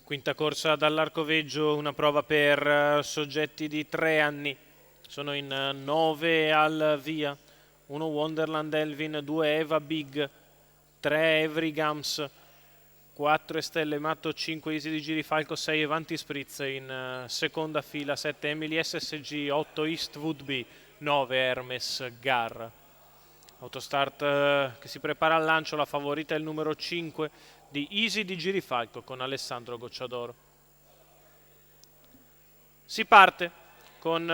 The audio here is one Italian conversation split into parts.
Quinta corsa dall'Arcoveggio, una prova per soggetti di 3 anni. Sono in 9 al via. 1 Wonderland Elvin, 2 Eva Big, 3 Every Gams, 4 Stelle Matto, 5 Easy di Girifalco, 6 Avanti Spritz in seconda fila, 7 Emily SSG, 8 Eastwood B, 9 Hermes Gar. Autostart che si prepara al lancio, la favorita è il numero 5 di Easy di Girifalco con Alessandro Gocciadoro. Si parte con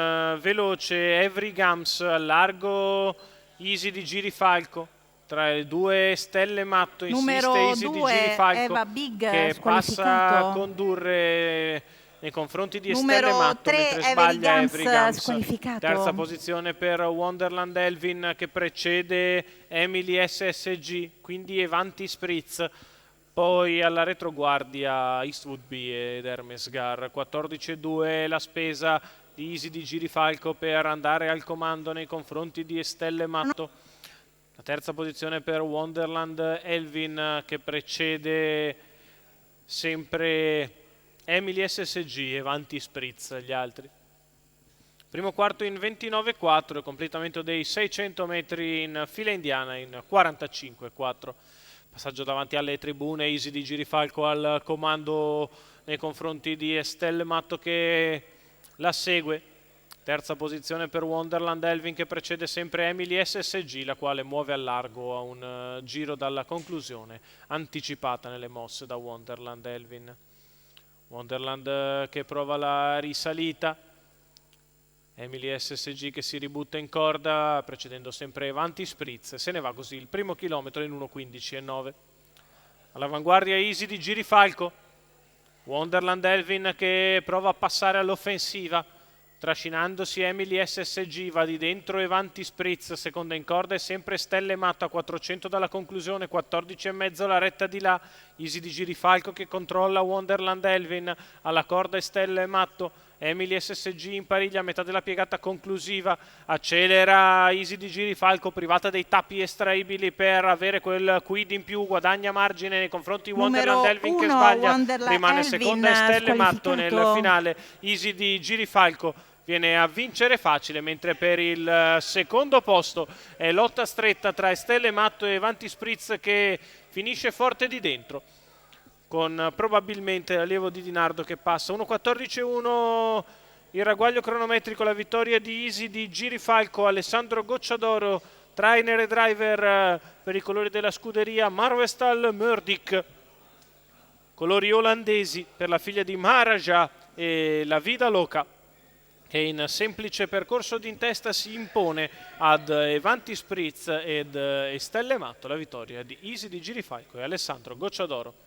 veloce Every Gams al largo, Easy di Girifalco. Tra le due Stelle Matto insiste Easy di Girifalco Eva Big, che passa a condurre nei confronti di Stelle Matto mentre sbaglia Every Gams. Terza posizione per Wonderland Elvin che precede Emily SSG, quindi Avanti Spritz. Poi alla retroguardia Eastwood B ed Hermes Gar. 14,2 la spesa di Easy di Girifalco per andare al comando nei confronti di Stelle Matto. La terza posizione per Wonderland Elvin che precede sempre Emily SSG e Avanti Spritz gli altri. Primo quarto in 29,4, completamento dei 600 metri in fila indiana in 45,4. Passaggio davanti alle tribune, Easy di Girifalco al comando nei confronti di Stelle Matto che la segue. Terza posizione per Wonderland Elvin che precede sempre Emily SSG, la quale muove al largo a un giro dalla conclusione, anticipata nelle mosse da Wonderland Elvin. Wonderland che prova la risalita, Emily SSG che si ributta in corda, precedendo sempre Avanti Spritz. Se ne va così il primo chilometro in 1:15,9. All'avanguardia Easy di Girifalco. Wonderland Elvin che prova a passare all'offensiva. Trascinandosi Emily SSG, va di dentro Avanti Spritz, seconda in corda e sempre Stelle Matto a 400 dalla conclusione, 14,5 la retta di là. Easy di Girifalco che controlla Wonderland Elvin, alla corda e Stelle Matto. Emily SSG in pariglia a metà della piegata conclusiva, accelera Easy di Girifalco, privata dei tappi estraibili per avere quel quid in più, guadagna margine nei confronti di Wonderland Elvin che sbaglia, rimane seconda e Stelle Matto nel finale. Easy di Girifalco viene a vincere facile, mentre per il secondo posto è lotta stretta tra Stelle Matto e Avanti Spritz che finisce forte di dentro, con probabilmente l'allievo di Di Nardo che passa. 1:14,1 il ragguaglio cronometrico, la vittoria di Easy di Girifalco. Alessandro Gocciadoro, trainer e driver per i colori della scuderia Marwestal Murdic, colori olandesi per la figlia di Maharaja e la Vida Loca, che in semplice percorso di in testa si impone ad Avanti Spritz ed Stelle Matto. La vittoria di Easy di Girifalco e Alessandro Gocciadoro.